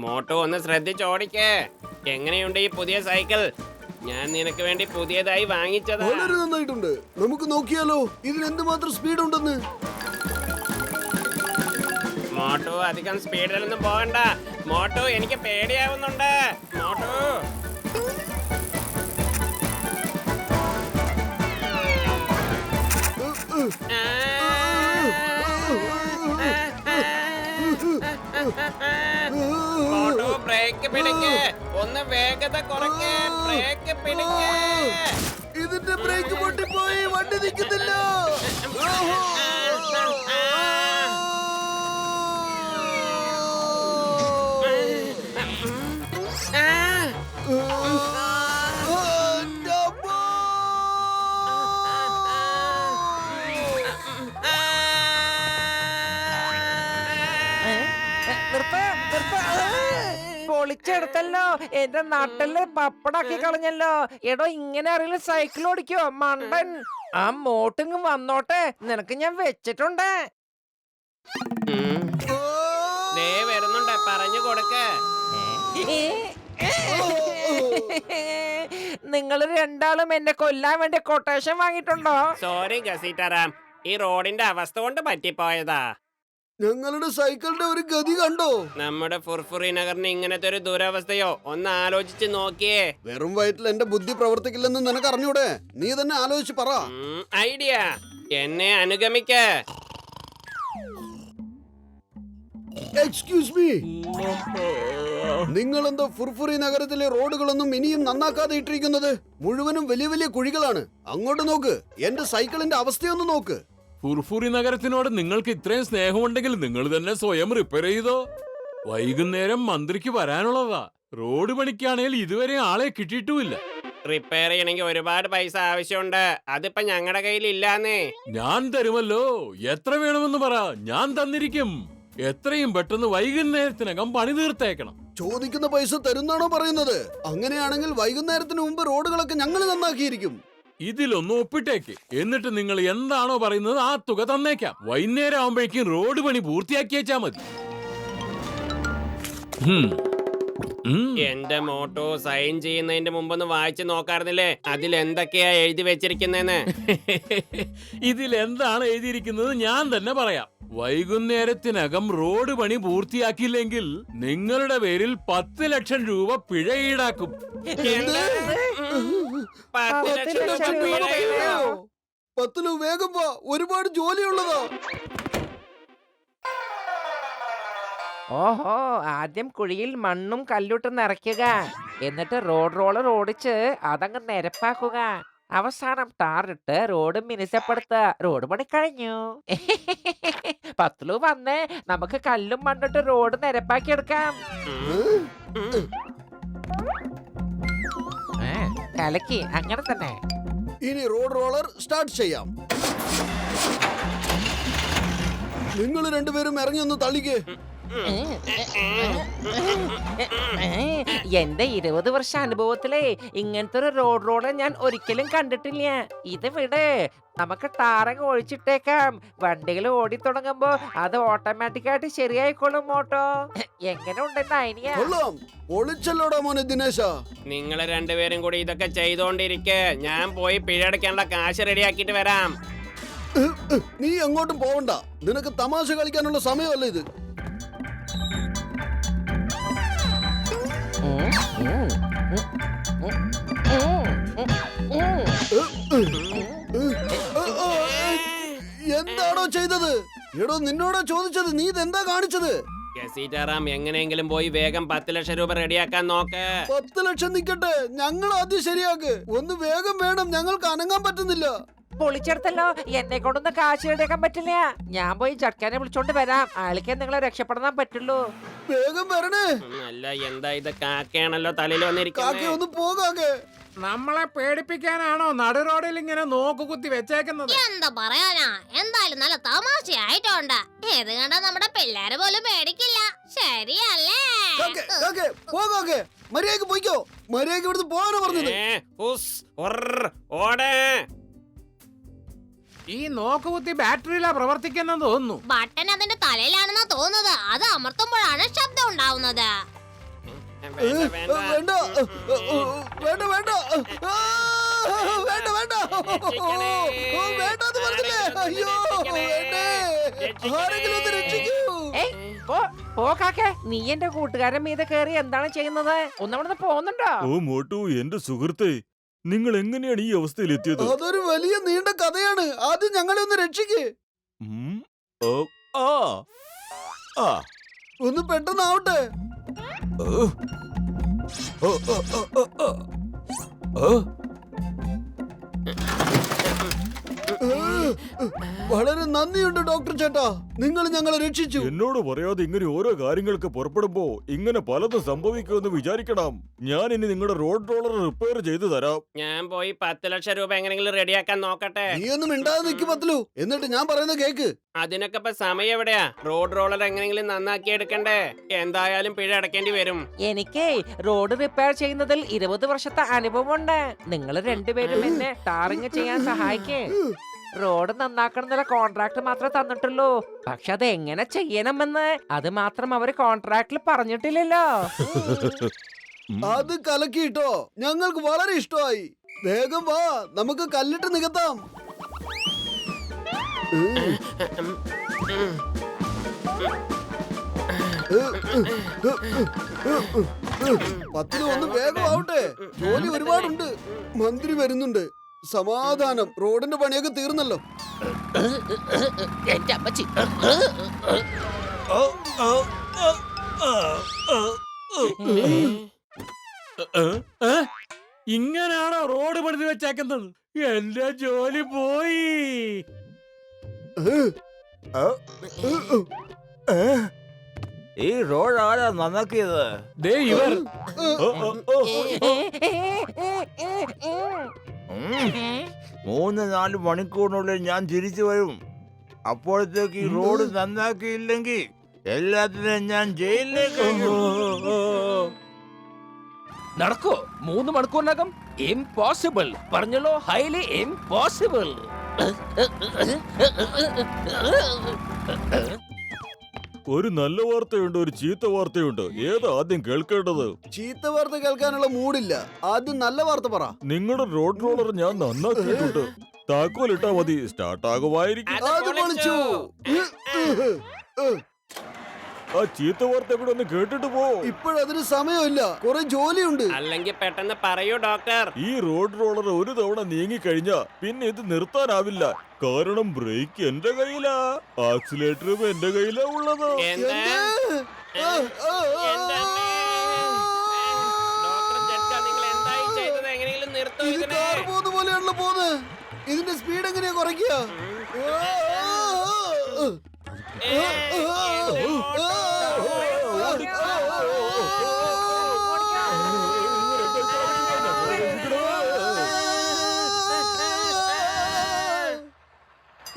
Motto ഒന്ന് ശ്രദ്ധിച്ചോടിക്കേ. എങ്ങനെയുണ്ട് ഈ പുതിയ സൈക്കിൾ? ഞാൻ നിനക്ക് വേണ്ടി പുതിയതായി വാങ്ങിച്ചതാ. വളരെ നന്നായിട്ടുണ്ട്. നമുക്ക് നോക്കിയാലോ ഇതിന് എന്തുമാത്രം സ്പീഡ് ഉണ്ടെന്ന്. മോട്ടോ അധികം സ്പീഡിലൊന്നും പോകണ്ട. മോട്ടോ എനിക്ക് പേടിയാവുന്നുണ്ട്. മോട്ടോ മോട്ടോ ബ്രേക്ക് പിടിക്ക്. ഒന്ന് വേഗത കുറയ്ക്ക്. ബ്രേക്ക് പിടിക്ക്. ഇതിന്റെ ബ്രേക്ക് പൊട്ടിപ്പോയി. വണ്ടി നിൽക്കുന്നില്ല. പൊളിച്ചെടുത്തല്ലോ. എന്റെ നട്ടല് പപ്പടാക്കി കളഞ്ഞല്ലോ. എടോ ഇങ്ങനെ അറിയില്ല സൈക്കിൾ ഓടിക്കോ മണ്ടൻ. ആ മോട്ടിങ് വന്നോട്ടെ, നിനക്ക് ഞാൻ വെച്ചിട്ടുണ്ട്. വരുന്നുണ്ട്, പറഞ്ഞു കൊടുക്ക. നിങ്ങൾ രണ്ടാളും എന്നെ കൊല്ലാൻ വേണ്ടി കൊട്ടേഷൻ വാങ്ങിയിട്ടുണ്ടോ? സോറി ഗസീറ്ററാം, ഈ റോഡിന്റെ അവസ്ഥ കൊണ്ട് പറ്റിപ്പോയതാ. ഞങ്ങളുടെ സൈക്കിളിന്റെ ഒരു ഗതി കണ്ടോ? നമ്മുടെ ഫുർഫുറി നഗറിന് ഇങ്ങനത്തെ ഒരു ദുരവസ്ഥയോ ഒന്ന് ആലോചിച്ച് നോക്കിയേ. വെറും വയറ്റിൽ എന്റെ ബുദ്ധി പ്രവർത്തിക്കില്ലെന്ന് നിനക്ക് അറിഞ്ഞൂടെ? നീ തന്നെ ആലോചിച്ച് പറ. ഐഡിയ, എന്നെ അനുഗമിക്ക. എക്സ്ക്യൂസ് മീ, നിങ്ങൾ എന്താ ഫുർഫുറി നഗരത്തിലെ റോഡുകളൊന്നും ഇനിയും നന്നാക്കാതെ ഇട്ടിരിക്കുന്നത്? മുഴുവനും വലിയ വലിയ കുഴികളാണ്. അങ്ങോട്ട് നോക്ക്, എന്റെ സൈക്കിളിന്റെ അവസ്ഥയൊന്ന് നോക്ക്. ഫുർഫുറി നഗരത്തിനോട് നിങ്ങൾക്ക് ഇത്രയും സ്നേഹമുണ്ടെങ്കിൽ നിങ്ങൾ തന്നെ സ്വയം റിപ്പയർ ചെയ്തോ. വൈകുന്നേരം മന്ത്രിക്ക് വരാനുള്ളതാ. റോഡ് പണിക്കാണെങ്കിൽ ഇതുവരെ ആളെ കിട്ടിയിട്ടുമില്ല. റിപ്പയർ ചെയ്യണമെങ്കിൽ ഒരുപാട് പൈസ ആവശ്യമുണ്ട്. അതിപ്പോ ഞങ്ങളുടെ കയ്യിൽ ഇല്ലാന്നേ. ഞാൻ തരുമല്ലോ. എത്ര വേണമെന്ന് പറ, ഞാൻ തന്നിരിക്കും. എത്രയും പെട്ടെന്ന് വൈകുന്നേരത്തിനകം പണി തീർത്തേക്കണം. ചോദിക്കുന്ന പൈസ തരുന്നാണോ പറയുന്നത്? അങ്ങനെയാണെങ്കിൽ വൈകുന്നേരത്തിന് മുമ്പ് റോഡുകളൊക്കെ ഞങ്ങൾ നന്നാക്കിയിരിക്കും. ഇതിലൊന്ന് ഒപ്പിട്ടേക്ക്. എന്നിട്ട് നിങ്ങൾ എന്താണോ പറയുന്നത് ആ തുക തന്നേക്കാം. വൈകുന്നേരം ആവുമ്പോഴേക്കും റോഡ് പണി പൂർത്തിയാക്കിയേച്ചാ മതി. എന്റെ മോട്ടോ സൈൻ ചെയ്യുന്നതിന്റെ മുമ്പൊന്ന് വായിച്ചു നോക്കാറുന്നില്ലേ അതിൽ എന്തൊക്കെയാ എഴുതി വെച്ചിരിക്കുന്നേന്ന്? ഇതിലെന്താണ് എഴുതിയിരിക്കുന്നത് ഞാൻ തന്നെ പറയാം. വൈകുന്നേരത്തിനകം റോഡ് പണി പൂർത്തിയാക്കിയില്ലെങ്കിൽ നിങ്ങളുടെ പേരിൽ 10 ലക്ഷം രൂപ പിഴ ഈടാക്കും. 10 ലക്ഷം രൂപ പിഴയോ? 10 രൂപ വേഗം പോ, ഒരുപാട് ജോലിയുള്ളതാ. ഓഹോ, ആദ്യം കുഴിയിൽ മണ്ണും കല്ലുട്ടും നിറയ്ക്കുക, എന്നിട്ട് റോഡ് റോളർ ഓടിച്ച് അതങ്ങ് നിരപ്പാക്കുക, അവസാനം ടാറിട്ട് റോഡ് മിനുസപ്പെടുത്തുക. റോഡ് പണി കഴിഞ്ഞു. 10 രൂപ വന്നേ, നമുക്ക് കല്ലും മണ്ണിട്ട് റോഡ് നിരപ്പാക്കി എടുക്കാം. കലക്കി, അങ്ങനെ തന്നെ. ഇനി റോഡ് റോളർ സ്റ്റാർട്ട് ചെയ്യാം. നിങ്ങൾ രണ്ടുപേരും ഇറങ്ങി ഒന്ന് തള്ളിക്കേ. എന്റെ 20 വർഷ അനുഭവത്തിലേ ഇങ്ങനത്തെ ഒരു റോഡ് റോഡ് ഞാൻ ഒരിക്കലും കണ്ടിട്ടില്ല. ഇത് വിട്, നമുക്ക് ടാറങ്ങ് ഒഴിച്ചിട്ടേക്കാം. വണ്ടികൾ ഓടി തുടങ്ങുമ്പോ അത് ഓട്ടോമാറ്റിക്കായിട്ട് ശരിയായിക്കോളും. മോട്ടോ എങ്ങനെ ഉണ്ടെന്ന് ഐഡിയ? ഒളിച്ചല്ലോടാ മോനെ ദിനേശ. നിങ്ങള് രണ്ടുപേരും കൂടി ഇതൊക്കെ ചെയ്തോണ്ടിരിക്കെ, ഞാൻ പോയി പിഴയടക്കാനുള്ള കാശ് റെഡിയാക്കിട്ട് വരാം. നീ എങ്ങോട്ടും പോവണ്ട. നിനക്ക് തമാശ കളിക്കാനുള്ള സമയമല്ല ഇത്. എന്താണോ ചെയ്തത്? എടോ നിന്നോടാ ചോദിച്ചത്, നീ ഇതെന്താ കാണിച്ചത്? സീതാറാം, എങ്ങനെയെങ്കിലും പോയി വേഗം 10 ലക്ഷം രൂപ റെഡിയാക്കാൻ നോക്ക്. 10 ലക്ഷം നിക്കട്ടെ, ഞങ്ങൾ ആദ്യം ശരിയാക്ക്. ഒന്ന് വേഗം വേണം, ഞങ്ങൾക്ക് അനങ്ങാൻ പറ്റുന്നില്ല. പൊളിച്ചെടുത്തല്ലോ. എന്നെ കൊണ്ടൊന്നും കാശ് എടുക്കാൻ പറ്റില്ല. ഞാൻ പോയി ചർക്കാനെ വിളിച്ചോണ്ട് വരാം. ആൾക്കേ നിങ്ങളെ രക്ഷപ്പെടാൻ പറ്റുള്ളൂ. വേഗം വരണേ. അല്ല, എന്താ ഇത്? കാക്കയാണല്ലോ തലയിൽ വന്നിരിക്കുന്നത്. ഒന്ന് പോകാകെ. നമ്മളെ പേടിപ്പിക്കാനാണോ നടു റോഡിൽ ഇങ്ങനെ നോക്കുകുത്തി വെച്ചേക്കുന്നത്? എന്താ പറയാനാ, എന്തായാലും നല്ല തമാശയായിട്ടുണ്ട്. ഇത് കണ്ട നമ്മുടെ പിള്ളേര് പോലും പേടിക്കില്ല. ശരിയല്ലേ? പോകാകെ, മര്യാദക്ക് പോയിക്കോ. മര്യാദക്ക് ഇവിടുന്ന് പോകാനാ പറഞ്ഞത്. ഈ നോക്കുകുത്തി ബാറ്ററിയിലാ പ്രവർത്തിക്കുന്ന തോന്നുന്നു. ബട്ടൺ അതിന്റെ തലയിലാണെന്നാ തോന്നുന്നത്. അത് അമർത്തുമ്പോഴാണ് ശബ്ദം ഉണ്ടാവുന്നത്. വേണ്ട വേണ്ട വേണ്ട വേണ്ട വേണ്ട ആ, വേണ്ട വേണ്ട രക്ഷിക്കണേ. വേണ്ടെന്ന് പറഞ്ഞില്ലേ? അയ്യോ വേണ്ടേ, ആരെങ്കിലും ഒന്ന് രക്ഷിക്കൂ. ഏയ്, പോ കാക്കേ, നീ എന്റെ കൂട്ടുകാരൻ മീതെ കയറി എന്താണ് ചെയ്യുന്നത്? ഒന്നവിടുന്ന് പോകുന്നുണ്ടോ? ഓ മോട്ടു, എന്റെ സുഹൃത്തെ, നിങ്ങൾ എങ്ങനെയാണ് ഈ അവസ്ഥയിൽ എത്തിയത്? അതൊരു വലിയ നീണ്ട കഥയാണ്. ആദ്യം ഞങ്ങളെ ഒന്ന് രക്ഷിക്ക്. ഉം, ഓ, ആ, ആ, ഒന്ന് പെട്ടെന്നാവട്ടെ. ഓ, ഓ, ഓ, ഓ, ഓ, ഓ. വളരെ നന്ദിയുണ്ട് ഡോക്ടർ ചേട്ടാ, നിങ്ങൾ ഞങ്ങളെ രക്ഷിച്ചു. എന്നോട് പറയാതെ ഇങ്ങനെ ഓരോ കാര്യങ്ങൾക്ക് പുറപ്പെടുമ്പോ ഇങ്ങനെ പലതും സംഭവിക്കുമെന്ന് വിചാരിക്കണം. ഞാൻ ഇനി നിങ്ങളുടെ റോഡ് റോളർ റിപ്പയർ ചെയ്തു തരാം. ഞാൻ പോയി 10 ലക്ഷം രൂപ എങ്ങനെങ്കിലും റെഡിയാക്കാൻ നോക്കട്ടെ. നീ ഒന്നും മിണ്ടാതെ നിൽക്ക് പത്ലു. എന്നിട്ട് ഞാൻ പറയുന്നത് കേക്ക്. അതിനൊക്കെ ഇപ്പൊ സമയം എവിടെയാ? റോഡ് റോളർ എങ്ങനെങ്കിലും നന്നാക്കി എടുക്കണ്ടേ? എന്തായാലും പിഴ അടക്കേണ്ടി വരും. എനിക്ക് റോഡ് റിപ്പയർ ചെയ്യുന്നതിൽ 20 വർഷത്തെ അനുഭവമുണ്ട്. നിങ്ങൾ രണ്ടുപേരും എന്നെ ടാറിങ് ചെയ്യാൻ സഹായിക്കേ. റോഡ് നന്നാക്കണമെന്നുള്ള കോൺട്രാക്ട് മാത്രമേ തന്നിട്ടുള്ളൂ. പക്ഷെ അത് എങ്ങനെ ചെയ്യണമെന്ന് അത് മാത്രം അവര് കോൺട്രാക്റ്റിൽ പറഞ്ഞിട്ടില്ലല്ലോ. അത് കലക്കിട്ടോ, ഞങ്ങൾക്ക് വളരെ ഇഷ്ടമായി. വേഗം വാ, നമുക്ക് കല്ലിട്ട് നികത്താം. പത്തില് ഒന്ന് വേഗം ആവട്ടെ, ജോലി ഒരുപാടുണ്ട്. മന്ത്രി വരുന്നുണ്ട്. സമാധാനം, റോഡിന്റെ പണിയൊക്കെ തീർന്നല്ലോ. എന്റെ അമ്മച്ചി, ഓ, ഓ, ഓ, ഓ, ഓ, ഓ. ഇങ്ങനാണോ റോഡ് പണിത് വെച്ചേക്കുന്നത്? എന്റെ ജോലി പോയി. ഈ റോഡ് ആരാ നന്നാക്കിയത്? ദേ ഇവർ. ഓ, ഓ, ഓ. 3-4 മണിക്കൂറിനുള്ളിൽ ഞാൻ തിരിച്ചു വരും. അപ്പോഴത്തേക്ക് ഈ റോഡ് നന്നാക്കിയില്ലെങ്കിൽ എല്ലാത്തിനും ഞാൻ ജയിലിലേക്ക് അയക്കും. നടക്കോ? 3 മണിക്കൂറിനകം? ഇംപോസിബിൾ പറഞ്ഞല്ലോ, ഹൈലി ഇംപോസിബിൾ. ഒരു നല്ല വാർത്തയുണ്ട്, ഒരു ചീത്ത വാർത്തയുണ്ട്. ഏതാ ആദ്യം കേൾക്കേണ്ടത്? ചീത്ത വാർത്ത കേൾക്കാനുള്ള മൂടില്ല. ആദ്യം നല്ല വാർത്ത പറ. നിങ്ങളുടെ റോഡ് റോളർ ഞാൻ നന്നാക്കിയിട്ടുണ്ട്. താക്കോലിട്ടാ മതി, സ്റ്റാർട്ട് ആകുമായിരിക്കും. അത് പൊളിച്ചു. ആ ചീത്ത വാർത്ത കൂടെ ഒന്ന് കേട്ടിട്ട് പോ. ഇപ്പോഴതിന് സമയമില്ല, കുറെ ജോലിയുണ്ട്. അല്ലെങ്കിൽ പെട്ടെന്ന് പറയൂ ഡോക്ടർ. ഈ റോഡ് റോളർ ഒരു തവണ നീങ്ങിക്കഴിഞ്ഞാ പിന്നെ ഇത് നിർത്താനാവില്ല. കാരണം ബ്രേക്ക് എന്റെ കയ്യിലാ, ആക്സിലേറ്ററും എന്റെ കയ്യിലാ ഉള്ളത്. എന്താ? എന്റെ അമ്മേ. ഡോക്ടർ ജഡ്ജ, നിങ്ങൾ എന്തായി ചെയ്തത്? എങ്ങനെയെങ്കിലും നിർത്തൂ ഇത് ഇതിനെ. കാർ പോകുന്ന പോലെയാണല്ലോ പോകുന്നത്. ഇതിന്റെ സ്പീഡ് എങ്ങനെയാ കുറയ്ക്കുക? എന്റെ മോട്ടോ.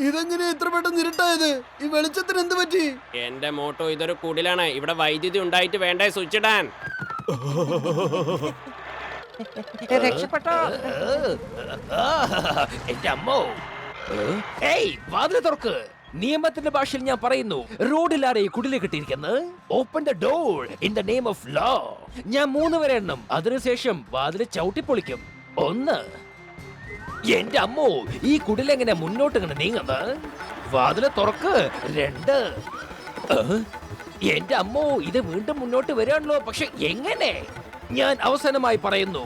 ഇതെങ്ങനെ ഇത്ര പെട്ടെന്ന് ഇരുട്ടായത്? ഈ വെളിച്ചത്തിന് എന്ത് പറ്റി? എന്റെ മോട്ടോ, ഇതൊരു കുടിലാണ്. ഇവിടെ വൈദ്യുതി ഉണ്ടായിട്ട് വേണ്ടേ സ്വിച്ച് ഇടാൻ? രക്ഷപ്പെട്ടോ? എന്റെ അമ്മോ, ഏയ് വാതില് തുറക്ക്. നിയമത്തിന്റെ ഭാഷയിൽ ഞാൻ പറയുന്നു, റോഡിലാരെ കുടില് കിട്ടിയിരിക്കുന്നത്? Open the door in the name of law. ഞാൻ 3 വരെ എണ്ണം, അതിനുശേഷം വാതില് ചവിട്ടിപ്പൊളിക്കും. 1. എന്റെ അമ്മോ, ഈ കുടിലെങ്ങനെ മുന്നോട്ട് ഇങ്ങനെ നീങ്ങുന്നത്? വാതില് തുറക്ക്. 2. എന്റെ അമ്മോ, ഇത് വീണ്ടും മുന്നോട്ട് വരികയാണല്ലോ. പക്ഷെ എങ്ങനെ? ഞാൻ അവസാനമായി പറയുന്നു,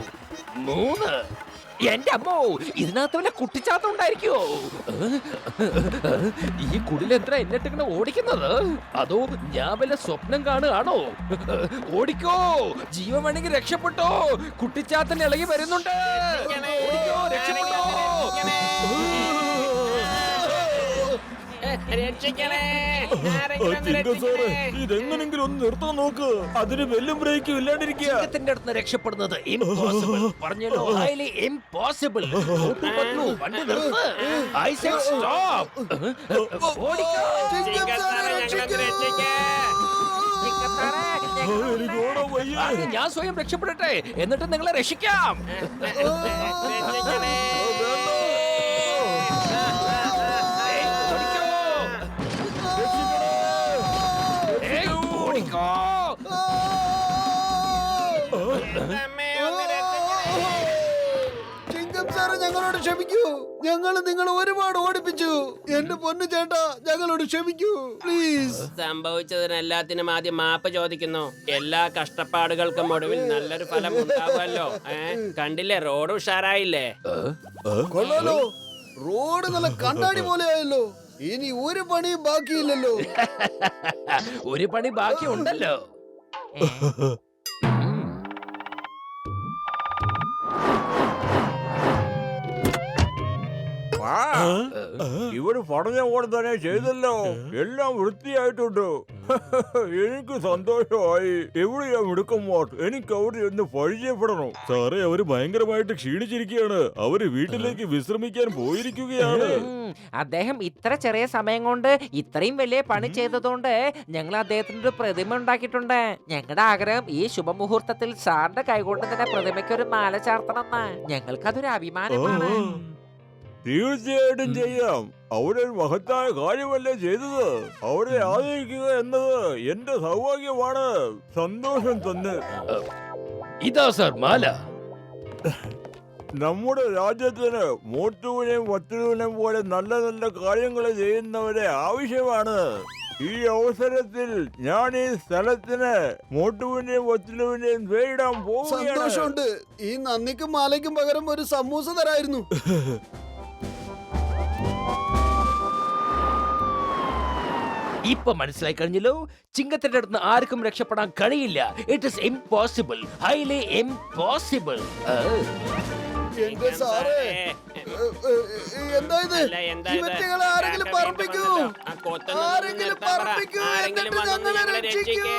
3. എന്റെ അമ്മോ, ഇതിനകത്ത് വല്ല കുട്ടിച്ചാത്തം ഉണ്ടായിരിക്കോ? ഈ കുടിലെത്ര എന്നിട്ടിങ്ങനെ ഓടിക്കുന്നത്? അതോ ഞാൻ വല്ല സ്വപ്നം കാണുകയാണോ? ഓടിക്കോ, ജീവൻ വേണമെങ്കിൽ രക്ഷപ്പെട്ടോ. കുട്ടിച്ചാത്തൻ ഇളകി വരുന്നുണ്ട്. ഓടിക്കോ, രക്ഷപ്പെട്ടോ. രക്ഷിക്കണേ. സാറേ, ഇതെങ്ങനെങ്കിലും ഒന്ന് നിർത്താൻ നോക്ക്. അതിന് വെല്ലും ബ്രേക്കും ഇല്ലാണ്ടിരിക്കുക. സിംഹത്തിന്റെ അടുത്ത് രക്ഷപ്പെടുന്നത് impossible. പറഞ്ഞല്ലോ, highly impossible. വണ്ടി നിർത്ത്. I said stop. ഓടിക്കോ. എനിക്ക് ഓടാൻ വയ്യ. ആദ്യം ഞാൻ സ്വയം രക്ഷപ്പെടട്ടെ, എന്നിട്ട് നിങ്ങളെ രക്ഷിക്കാം. അമ്മേ, ഒന്ന് രക്ഷിക്കണേ. ചിങ്കം സാറ് ഞങ്ങളോട് ക്ഷമിക്കൂ. ഞങ്ങൾ നിങ്ങളെ ഒരുപാട് ഓടിപ്പിച്ചു. എന്റെ പൊന്നു ചേട്ടാ, ഞങ്ങളോട് ക്ഷമിക്കൂ പ്ലീസ്. സംഭവിച്ചതിനെല്ലാത്തിനും ആദ്യം മാപ്പ് ചോദിക്കുന്നു. എല്ലാ കഷ്ടപ്പാടുകൾക്കും ഒടുവിൽ നല്ലൊരു ഫലം ഉണ്ടാവുമല്ലോ. കണ്ടില്ലേ, റോഡ് ഉഷാറായില്ലേ? കൊള്ളാലോ, റോഡ് നല്ല കണ്ണാടി പോലെ ആയല്ലോ. ഇനി ഒരു പണിയും ബാക്കിയില്ലല്ലോ. ഒരു പണി ബാക്കിയുണ്ടല്ലോ. ഇവര് പറഞ്ഞ പോലെ തന്നെ ചെയ്തല്ലോ. എല്ലാം വൃത്തിയായിട്ടുണ്ട്. എനിക്ക് സന്തോഷമായി. എവിടെയാ മിടുക്കന്മാർ? എനിക്ക് അവരെ ഒന്ന് പരിചയപ്പെടണം. സാറേ, അവര് ഭയങ്കരമായിട്ട് ക്ഷീണിച്ചിരിക്കുകയാണ്. അവര് വീട്ടിലേക്ക് വിശ്രമിക്കാൻ പോയിരിക്കുകയാണ്. അദ്ദേഹം ഇത്ര ചെറിയ സമയം കൊണ്ട് ഇത്രയും വലിയ പണി ചെയ്തതുകൊണ്ട് ഞങ്ങൾ അദ്ദേഹത്തിന് ഒരു പ്രതിമ ഉണ്ടാക്കിയിട്ടുണ്ട്. ഞങ്ങളുടെ ആഗ്രഹം ഈ ശുഭമുഹൂർത്തത്തിൽ സാറിന്റെ കൈകൊണ്ട് തന്നെ പ്രതിമയ്ക്ക് ഒരു മാല ചാർത്തണമെന്ന്. ഞങ്ങൾക്കതൊരു അഭിമാനമാണ്. തീർച്ചയായിട്ടും ചെയ്യാം. അവരൊരു മഹത്തായ കാര്യമല്ലേ ചെയ്തത്. അവരെ ആദരിക്കുക എന്നത് എന്റെ സൗഭാഗ്യമാണ്. സന്തോഷം തന്നെ. ഇതാ സർ മാല. നമ്മുടെ രാജ്യത്തിന് മോട്ടുവിനെയും വത്തുവിനെയും പോലെ നല്ല നല്ല കാര്യങ്ങൾ ചെയ്യുന്നവരെ ആവശ്യമാണ്. ഈ അവസരത്തിൽ ഞാൻ ഈ സ്ഥലത്തിന് മോട്ടുവിന്റെയും വത്തുവിന്റെയും പേരിടാൻ പോവുകയാണ്. സന്തോഷമുണ്ട്. ഈ നന്ദിക്കും മാലയ്ക്കും പകരം ഒരു സമൂസ തരായിരുന്നു. ഇപ്പൊ മനസ്സിലായി കഴിഞ്ഞല്ലോ, ചിങ്ങത്തിന്റെ അടുത്ത് ആർക്കും രക്ഷപ്പെടാൻ കഴിയില്ല. It is impossible, highly impossible. എന്റെ സാറേ, എന്താ ഇത്? അല്ല, എന്താ ഇത്? ഇവറ്റകളെ ആരെങ്കിലും പറപ്പിക്കൂ. ആ കൊത്തുന്നത് ആരെങ്കിലും നിർത്താൻ പറ. പറപ്പിക്കൂ. ആരെങ്കിലും എന്നിട്ട് വന്നൊന്ന് ഞങ്ങളെ ഞങ്ങളെ രക്ഷിക്കൂ. രക്ഷിക്കേ.